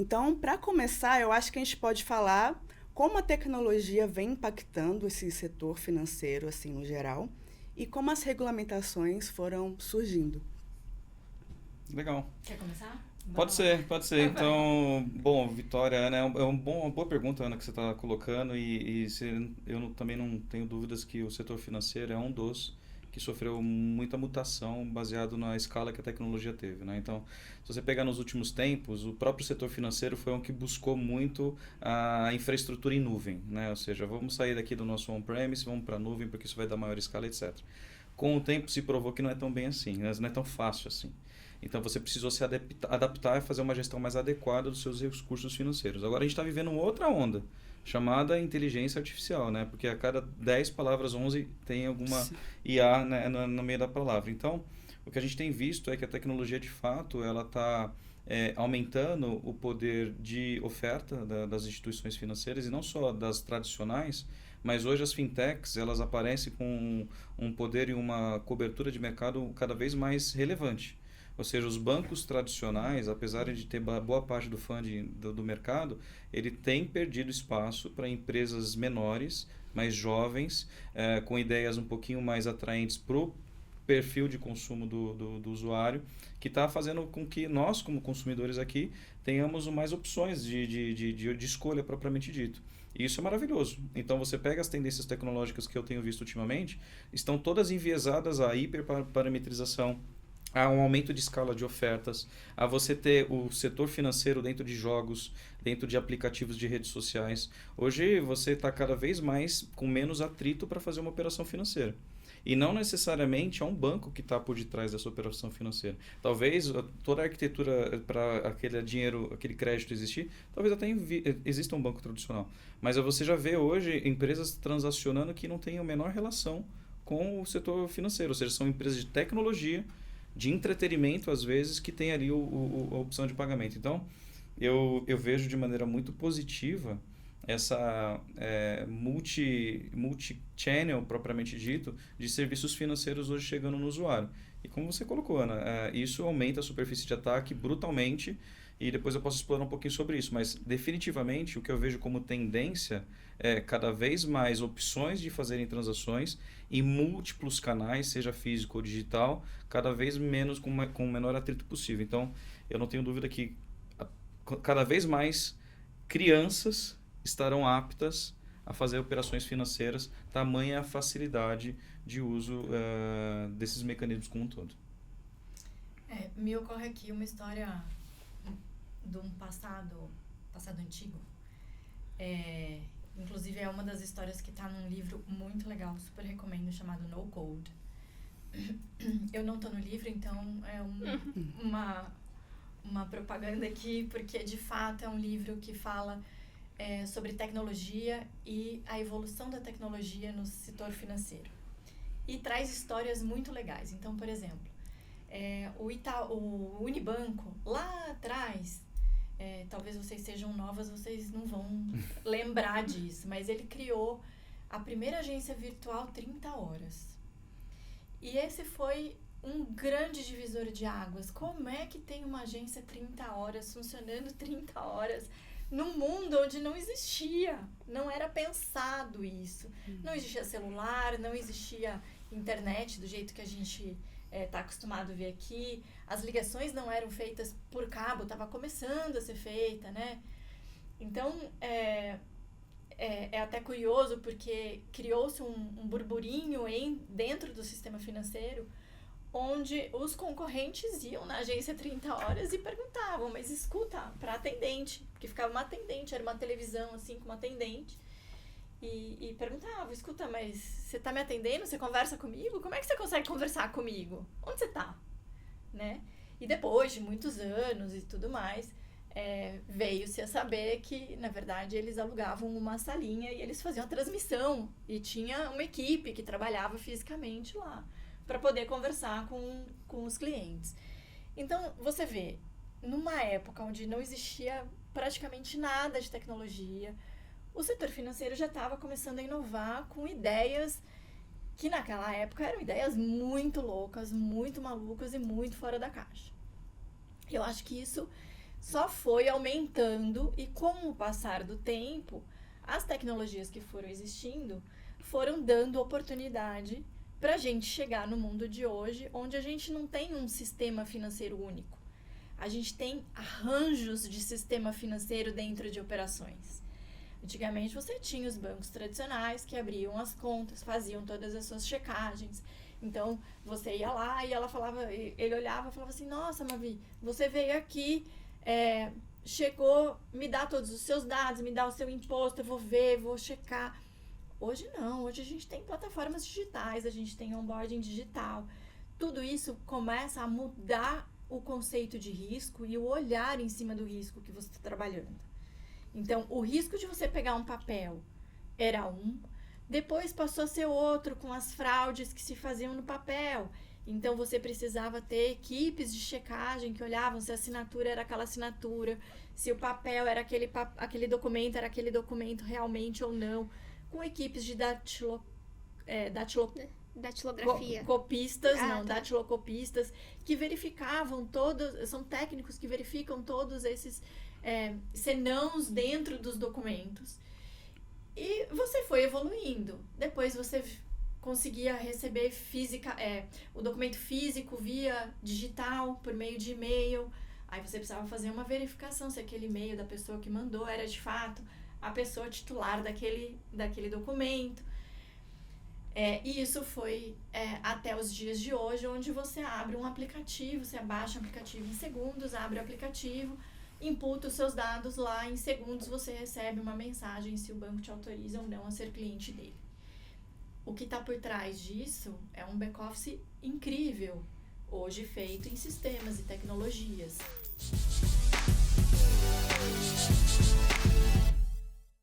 Então, para começar, eu acho que a gente pode falar como a tecnologia vem impactando esse setor financeiro, assim, no geral, e como as regulamentações foram surgindo. Legal. Quer começar? Pode ser, pode ser. Então, bom, Vitória, né, uma boa pergunta, Ana, que você está colocando também não tenho dúvidas que o setor financeiro é um dos que sofreu muita mutação baseado na escala que a tecnologia teve, né? Então, se você pegar nos últimos tempos, o próprio setor financeiro foi um que buscou muito a infraestrutura em nuvem, né? Ou seja, vamos sair daqui do nosso on-premise, vamos para a nuvem porque isso vai dar maior escala, etc. Com o tempo se provou que não é tão bem assim, né? Não é tão fácil assim. Então você precisou se adaptar e fazer uma gestão mais adequada dos seus recursos financeiros. Agora a gente está vivendo uma outra onda, chamada inteligência artificial, né? Porque a cada 10 palavras, 11 tem alguma IA, né, no meio da palavra. Então, o que a gente tem visto é que a tecnologia, de fato, ela está aumentando o poder de oferta das instituições financeiras, e não só das tradicionais, mas hoje as fintechs, elas aparecem com um poder e uma cobertura de mercado cada vez mais relevante. Ou seja, os bancos tradicionais, apesar de ter boa parte do funding do mercado, ele tem perdido espaço para empresas menores, mais jovens, com ideias um pouquinho mais atraentes para o perfil de consumo do usuário, que está fazendo com que nós, como consumidores aqui, tenhamos mais opções de escolha propriamente dito. E isso é maravilhoso. Então, você pega as tendências tecnológicas que eu tenho visto ultimamente, estão todas enviesadas à hiperparametrização, a um aumento de escala de ofertas, a você ter o setor financeiro dentro de jogos, dentro de aplicativos de redes sociais. Hoje você está cada vez mais com menos atrito para fazer uma operação financeira. E não necessariamente é um banco que está por detrás dessa operação financeira. Talvez toda a arquitetura para aquele dinheiro, aquele crédito existir, talvez até exista um banco tradicional. Mas você já vê hoje empresas transacionando que não têm a menor relação com o setor financeiro. Ou seja, são empresas de tecnologia, de entretenimento, às vezes, que tem ali a opção de pagamento. Então, eu vejo de maneira muito positiva essa multi-channel, propriamente dito, de serviços financeiros hoje chegando no usuário. E como você colocou, Ana, isso aumenta a superfície de ataque brutalmente, e depois eu posso explorar um pouquinho sobre isso, mas definitivamente o que eu vejo como tendência é cada vez mais opções de fazerem transações em múltiplos canais, seja físico ou digital, cada vez menos com o menor atrito possível. Então, eu não tenho dúvida que cada vez mais crianças estarão aptas a fazer operações financeiras, tamanha a facilidade de uso desses mecanismos como um todo. Me ocorre aqui uma história de um passado antigo. Inclusive é uma das histórias que está num livro muito legal, super recomendo, chamado No Code. Eu não estou no livro, então é uma propaganda aqui, porque de fato é um livro que fala sobre tecnologia e a evolução da tecnologia no setor financeiro. E traz histórias muito legais. Então, por exemplo, o Unibanco, lá atrás, talvez vocês sejam novas, vocês não vão lembrar disso, mas ele criou a primeira agência virtual 30 horas. E esse foi um grande divisor de águas. Como é que tem uma agência 30 horas, funcionando 30 horas, num mundo onde não existia, não era pensado isso. Não existia celular, não existia internet do jeito que a gente está acostumado a ver aqui. As ligações não eram feitas por cabo, estava começando a ser feita, né? Então, é até curioso porque criou-se um burburinho dentro do sistema financeiro, onde os concorrentes iam na agência 30 horas e perguntavam, mas escuta, para atendente, porque ficava uma atendente, era uma televisão assim com uma atendente, e perguntava, escuta, mas você tá me atendendo? Você conversa comigo? Como é que você consegue conversar comigo? Onde você tá? Né? E depois de muitos anos e tudo mais, veio-se a saber que, na verdade, eles alugavam uma salinha e eles faziam a transmissão, e tinha uma equipe que trabalhava fisicamente lá para poder conversar com os clientes. Então, você vê, numa época onde não existia praticamente nada de tecnologia, o setor financeiro já estava começando a inovar com ideias que naquela época eram ideias muito loucas, muito malucas e muito fora da caixa. Eu acho que isso só foi aumentando e com o passar do tempo, as tecnologias que foram existindo foram dando oportunidade para a gente chegar no mundo de hoje, onde a gente não tem um sistema financeiro único. A gente tem arranjos de sistema financeiro dentro de operações. Antigamente você tinha os bancos tradicionais que abriam as contas, faziam todas as suas checagens. Então você ia lá e ele olhava e falava assim: nossa, Mavi, você veio aqui, chegou, me dá todos os seus dados, me dá o seu imposto, eu vou ver, vou checar. Hoje não, hoje a gente tem plataformas digitais, a gente tem onboarding digital. Tudo isso começa a mudar o conceito de risco e o olhar em cima do risco que você está trabalhando. Então, o risco de você pegar um papel era um, depois passou a ser outro com as fraudes que se faziam no papel. Então, você precisava ter equipes de checagem que olhavam se a assinatura era aquela assinatura, se o papel era aquele documento, era aquele documento realmente ou não, com equipes de datilografia. Datilocopistas, que verificavam todos, são técnicos que verificam todos esses senãos dentro dos documentos. E você foi evoluindo. Depois você conseguia receber o documento físico via digital, por meio de e-mail. Aí você precisava fazer uma verificação se aquele e-mail da pessoa que mandou era de fato a pessoa titular daquele documento. E isso foi até os dias de hoje, onde você abre um aplicativo, você abaixa o aplicativo em segundos, abre o aplicativo, imputa os seus dados lá, em segundos você recebe uma mensagem se o banco te autoriza ou não a ser cliente dele. O que está por trás disso é um back-office incrível, hoje feito em sistemas e tecnologias.